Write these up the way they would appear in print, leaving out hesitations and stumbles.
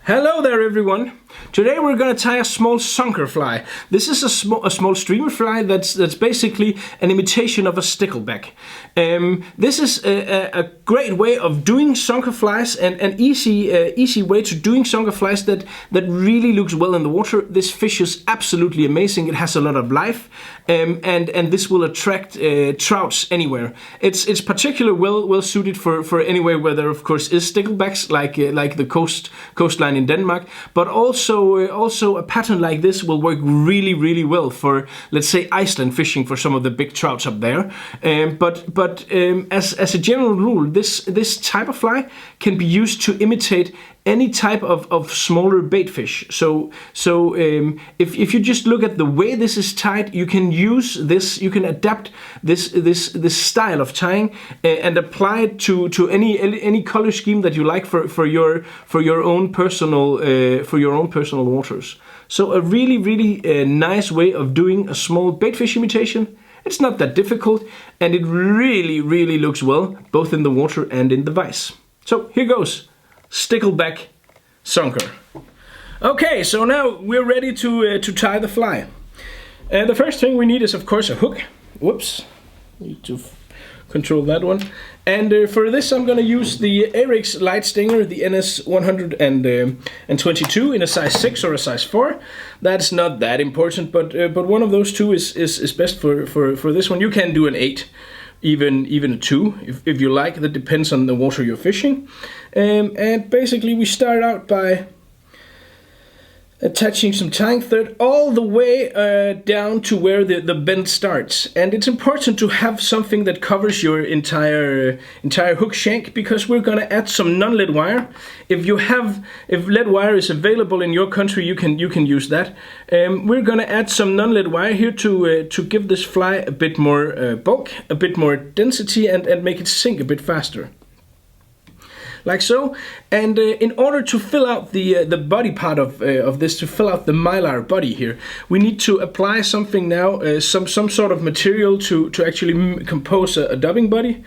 Hello there everyone! Today we're going to tie a small Zonker fly. This is a small streamer fly that's basically an imitation of a stickleback. This is a great way of doing Zonker flies and an easy way to doing Zonker flies that really looks well in the water. This fish is absolutely amazing. It has a lot of life and this will attract trouts anywhere. It's particularly well suited for anywhere where there of course is sticklebacks like the coastline in Denmark, but also a pattern like this will work really well for, let's say, Iceland fishing for some of the big trouts up there. But as a general rule, this type of fly can be used to imitate any type of smaller baitfish. So if you just look at the way this is tied, you can use this, you can adapt this style of tying and apply it to any color scheme that you like for your own personal waters. So a really nice way of doing a small baitfish imitation. It's not that difficult, and it really looks well both in the water and in the vise. So here goes. Stickleback Zonker. Okay, so now we're ready to tie the fly. The first thing we need is of course a hook. Whoops, need to control that one. And for this I'm going to use the Eric's light stinger, the NS 122 in a size 6 or a size 4. That's not that important, but one of those two is best for this one. You can do an 8. Even a 2 if you like. That depends on the water you're fishing. And basically we start out by attaching some tying thread all the way down to where the bend starts. And it's important to have something that covers your entire hook shank, because we're going to add some non-lead wire. If lead wire is available in your country, you can use that. We're going to add some non-lead wire here to give this fly a bit more bulk, a bit more density, and make it sink a bit faster. Like so. And in order to fill out the body part of this, to fill out the mylar body here, we need to apply something now, some sort of material to actually compose a dubbing body.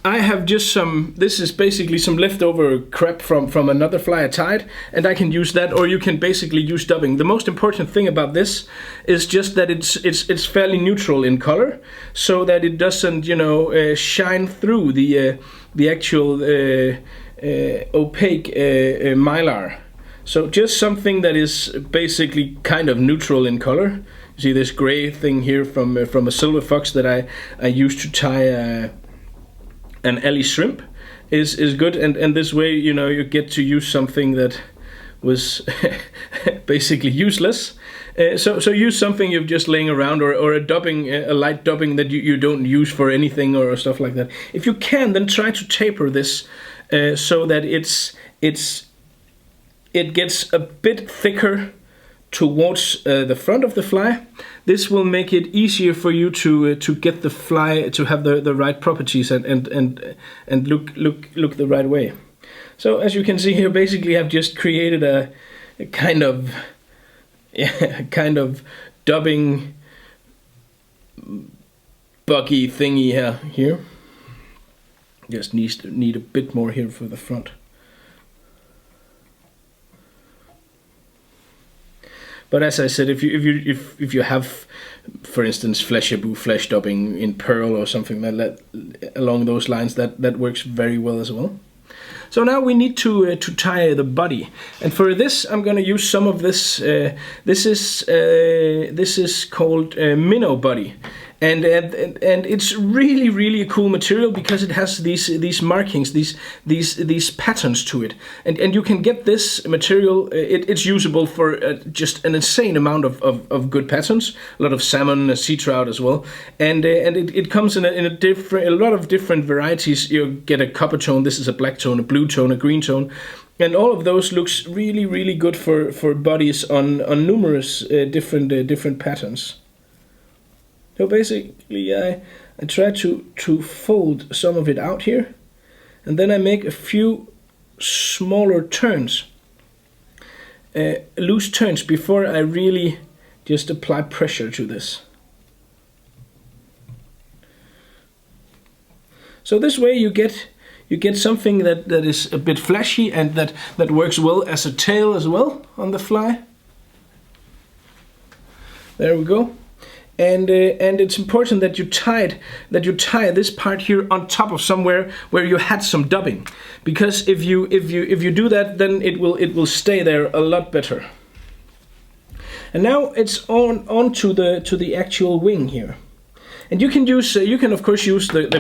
I have just this is basically some leftover crap from another fly I tied, and I can use that, or you can basically use dubbing. The most important thing about this is just that it's fairly neutral in color, so that it doesn't, shine through the actual opaque mylar. So just something that is basically kind of neutral in color. You see this gray thing here from a silver fox that I used to tie an Ellie shrimp is good, and this way you get to use something that was basically useless. So use something you've just laying around, or a dubbing, a light dubbing that you don't use for anything or stuff like that. If you can, then try to taper this so that it gets a bit thicker towards the front of the fly. This will make it easier for you to get the fly to have the right properties and look the right way. So as you can see here, basically I've just created a kind of dubbing buggy thingy here. Just need a bit more here for the front. But as I said, if you have, for instance, flesh dubbing in pearl or something that along those lines, that works very well as well. So now we need to tie the body, and for this I'm going to use some of this. This is called minnow body, and it's really a cool material because it has these markings, these patterns to it, and you can get this material. It's usable for just an insane amount of good patterns, a lot of salmon, sea trout as well, and it comes in a lot of different varieties. You get a copper tone. This is a black tone, a blue tone, a green tone. And all of those looks really good for bodies on numerous different patterns. So basically I try to fold some of it out here, and then I make a few smaller turns, loose turns, before I really just apply pressure to this. So this way you get you get something that is a bit flashy and that works well as a tail as well on the fly. There we go. And it's important that you tie this part here on top of somewhere where you had some dubbing, because if you do that, then it will stay there a lot better. And now it's on to the actual wing here. And you can of course use the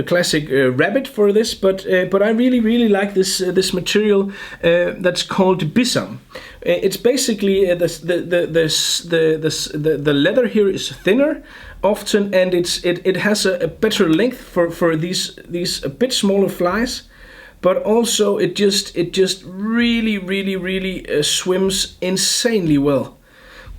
classic rabbit for this, but I really like this material that's called bisam. It's basically the leather here is thinner often, and it has a better length for these a bit smaller flies, but also it just really swims insanely well.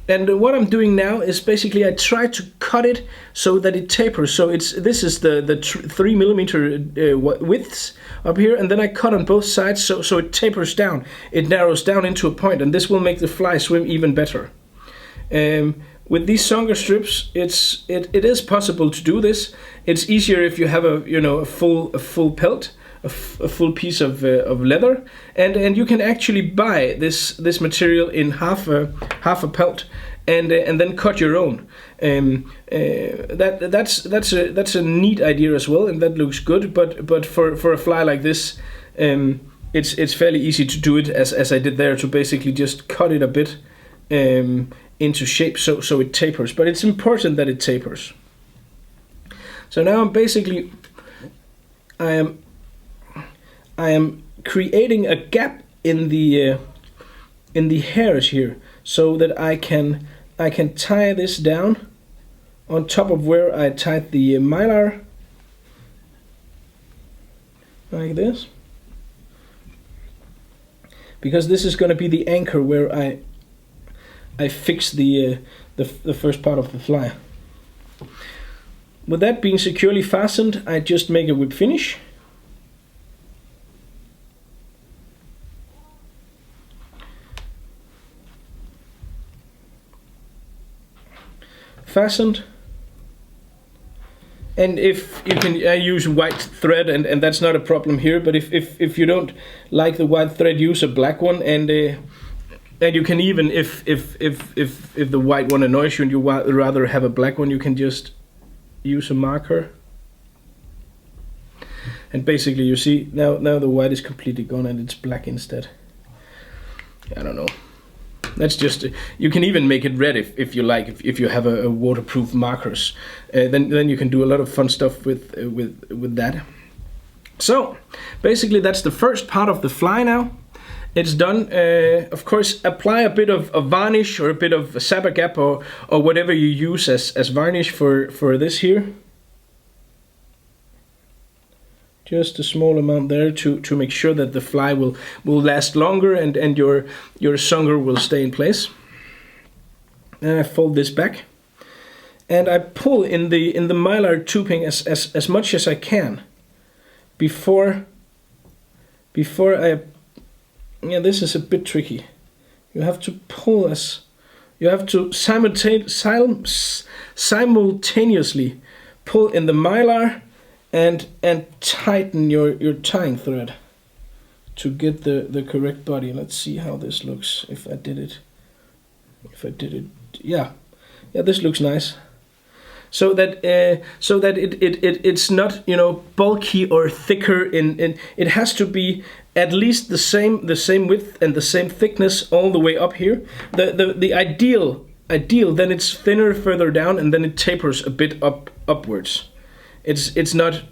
And what I'm doing now is basically I try to cut it so that it tapers. So this is the 3mm widths up here, and then I cut on both sides so it tapers down. It narrows down into a point, and this will make the fly swim even better. With these Zonker strips, it is possible to do this. It's easier if you have a full pelt. A full piece of leather, and you can actually buy this material in half a pelt, and then cut your own. That's a neat idea as well, and that looks good. But for a fly like this, it's fairly easy to do it as I did there, to basically just cut it a bit into shape so it tapers. But it's important that it tapers. So now I am creating a gap in the hairs here, so that I can tie this down on top of where I tied the mylar, like this, because this is going to be the anchor where I fix the first part of the fly. With that being securely fastened, I just make a whip finish. Fastened, and if you can, I use white thread, and that's not a problem here. But if you don't like the white thread, use a black one, and you can even, if the white one annoys you and you rather have a black one, you can just use a marker. And basically, you see now the white is completely gone and it's black instead. I don't know. That's just, you can even make it red if you like, if you have a waterproof markers, then you can do a lot of fun stuff with that. So basically that's the first part of the fly now. It's done. Of course, apply a bit of varnish or a bit of Sabagap or whatever you use as varnish for this here. Just a small amount there to make sure that the fly will last longer and your Zonker will stay in place. And I fold this back, and I pull in the mylar tubing as much as I can before I. Yeah, this is a bit tricky. You have to pull you have to simultaneously pull in the mylar and tighten your tying thread to get the correct body. Let's see how this looks if I did it. Yeah, this looks nice. So that it's not, bulky or thicker. It has to be at least the same width and the same thickness all the way up here. The ideal then it's thinner further down, and then it tapers a bit upwards. It's not.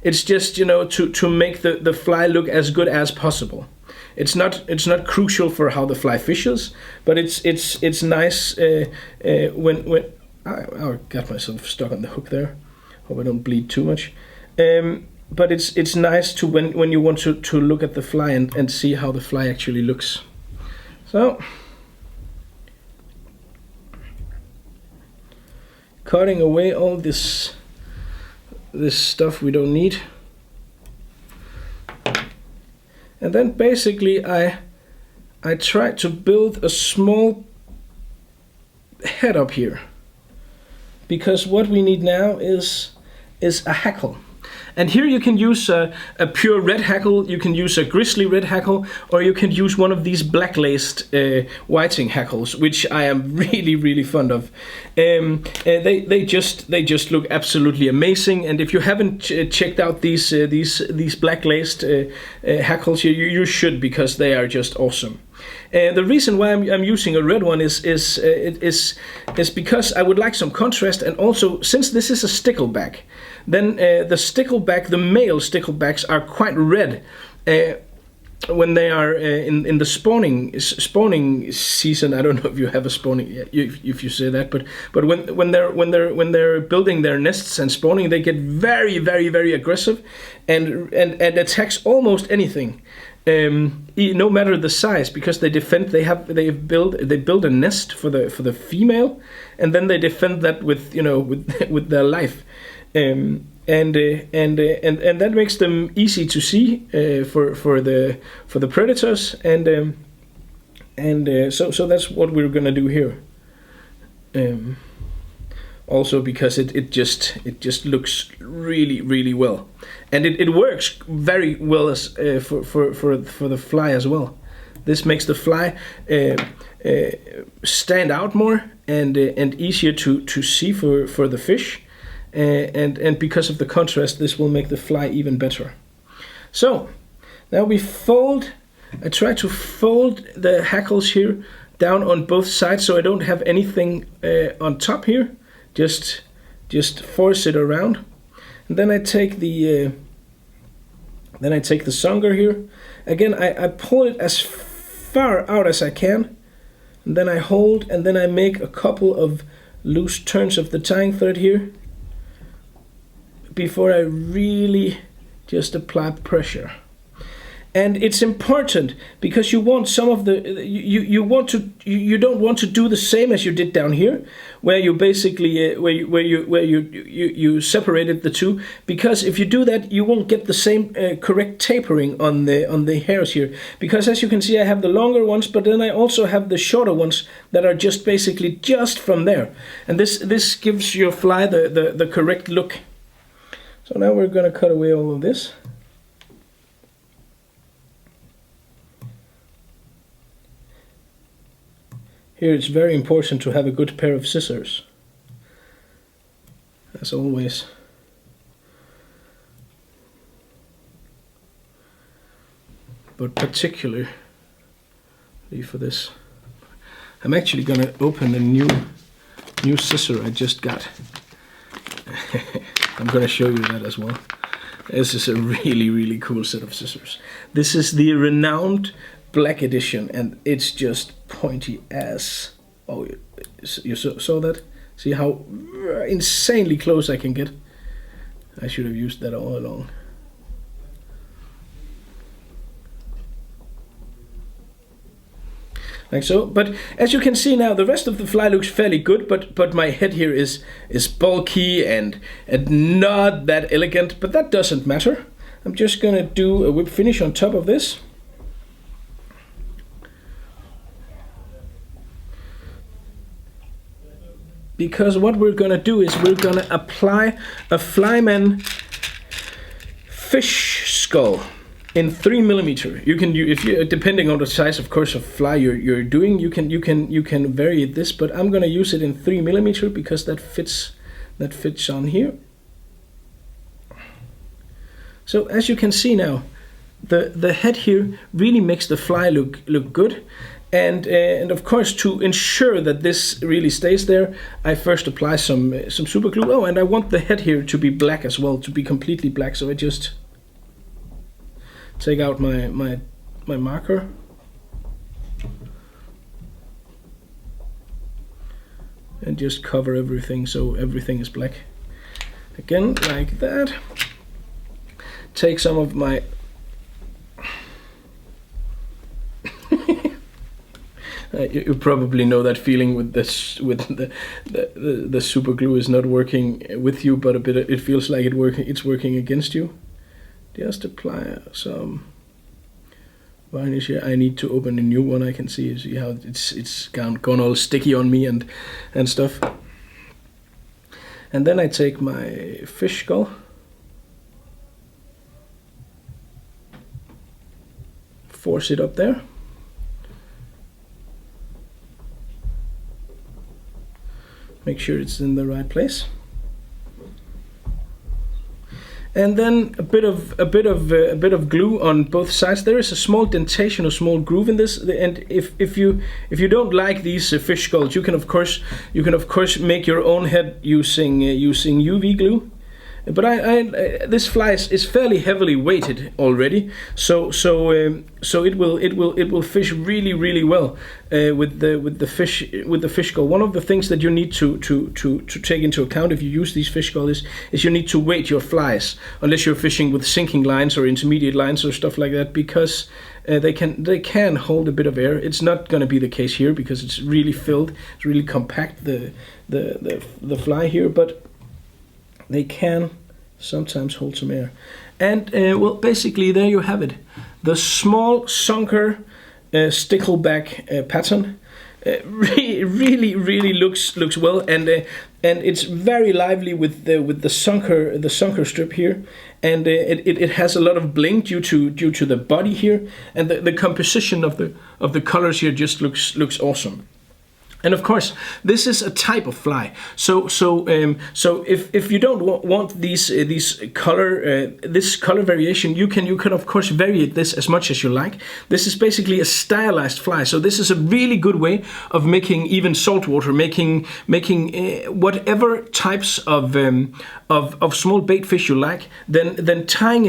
It's just to make the fly look as good as possible. It's not crucial for how the fly fishes, but it's nice when I got myself stuck on the hook there. Hope I don't bleed too much. But it's nice to when you want to look at the fly and see how the fly actually looks. So cutting away all this stuff we don't need, and then basically I try to build a small head up here, because what we need now is a hackle. And here you can use a pure red hackle, you can use a grizzly red hackle, or you can use one of these black laced whiting hackles, which I am really fond of. They just look absolutely amazing. And if you haven't checked out these black laced hackles, you should, because they are just awesome. The reason why I'm using a red one is because I would like some contrast, and also since this is a stickleback, then the male sticklebacks are quite red when they are in the spawning season. I don't know if you have a spawning, if you say that, but when they're building their nests and spawning, they get very aggressive and attacks almost anything. No matter the size, because they build a nest for the female, and then they defend that with with their life, and that makes them easy to see for the predators, so that's what we're gonna do here. Also because it just looks really well, and it works very well as for the fly as well. This makes the fly stand out more and easier to see for the fish, and because of the contrast, this will make the fly even better. So now I try to fold the hackles here down on both sides, so I don't have anything on top here. Just force it around, and then I take the Zonker here. Again, I pull it as far out as I can, and then I hold, and then I make a couple of loose turns of the tying thread here before I really just apply pressure. And it's important, because you want some of the you don't want to do the same as you did down here, where you basically where you separated the two, because if you do that, you won't get the same correct tapering on the hairs here. Because as you can see, I have the longer ones, but then I also have the shorter ones that are just basically just from there, and this gives your fly the correct look. So now we're gonna cut away all of this. Here it's very important to have a good pair of scissors, as always. But particularly for this. I'm actually gonna open a new scissor I just got. I'm gonna show you that as well. This is a really cool set of scissors. This is the renowned Black edition, and it's just pointy as. Oh, you saw that? See how insanely close I can get? I should have used that all along. Like so. But as you can see now, the rest of the fly looks fairly good, but my head here is bulky and not that elegant, but that doesn't matter. I'm just gonna do a whip finish on top of this. Because what we're gonna do is we're gonna apply a Flyman fish skull in 3mm. You can, if you, depending on the size, of course, of fly you're doing, you can vary this, but I'm gonna use it in 3mm because that fits on here. So as you can see now, the head here really makes the fly look good. And of course, to ensure that this really stays there, I first apply some super glue. Oh, and I want the head here to be black as well, to be completely black. So I just take out my marker. And just cover everything so everything is black. Again, like that. Take some of my you probably know that feeling with this, with the super glue is not working with you, but it feels like it's working against you. Just apply some varnish here. I need to open a new one. I can see how it's gone all sticky on me and stuff. And then I take my fish skull. force it up there. Make sure it's in the right place. And then a bit of glue on both sides. There is a small dentation or small groove in this, and if you don't like these fish skulls, you can of course make your own head using UV glue. But this fly is fairly heavily weighted already, so it will fish really well with the fish skull. One of the things that you need to take into account if you use these fish skulls is you need to weight your flies, unless you're fishing with sinking lines or intermediate lines or stuff like that, because they can hold a bit of air. It's not going to be the case here because it's really filled, it's really compact, the fly here, but they can sometimes hold some air. And well, basically there you have it, the small Zonker stickleback pattern. Really looks well, and it's very lively with the Zonker strip here, and it has a lot of bling due to the body here, and the composition of the colors here just looks awesome. And of course, this is a type of fly. So if you don't want this color variation, you can of course vary this as much as you like. This is basically a stylized fly. So this is a really good way of making even saltwater, making whatever types of small bait fish you like. Then tying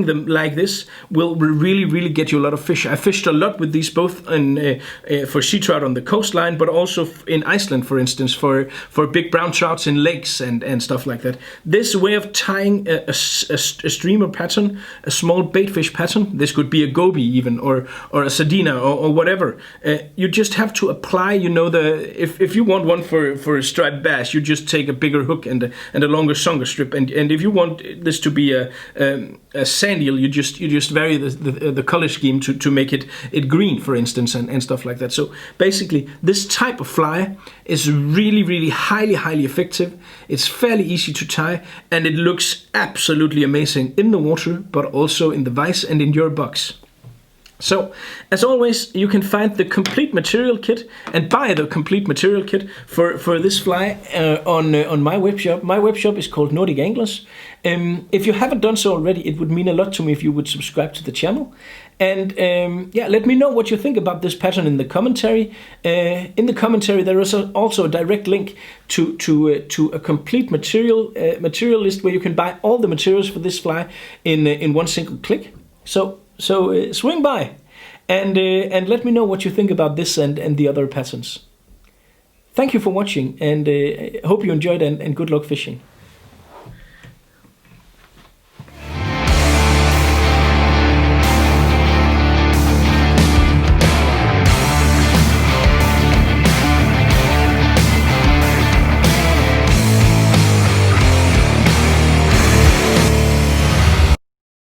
them like this will really get you a lot of fish. I fished a lot with these, both for sea trout on the coastline, but also in Iceland, for instance, for big brown trouts in lakes and stuff like that. This way of tying a streamer pattern, a small baitfish pattern, this could be a goby even, or a sardina, or whatever. You just have to apply, if you want one for a striped bass, you just take a bigger hook and a longer Zonker strip, and if you want this to be a sand eel, you just vary the color scheme to make it green, for instance, and stuff like that. So basically, this type of fly is really highly effective. It's fairly easy to tie, and it looks absolutely amazing in the water, but also in the vise and in your box. So, as always, you can find the complete material kit and buy the complete material kit for this fly on my webshop. My webshop is called Nordic Anglers. If you haven't done so already, it would mean a lot to me if you would subscribe to the channel. And let me know what you think about this pattern in the commentary. In the commentary, there is also a direct link to a complete material list where you can buy all the materials for this fly in one single click. So swing by and let me know what you think about this and the other patterns. Thank you for watching, and hope you enjoyed, and good luck fishing.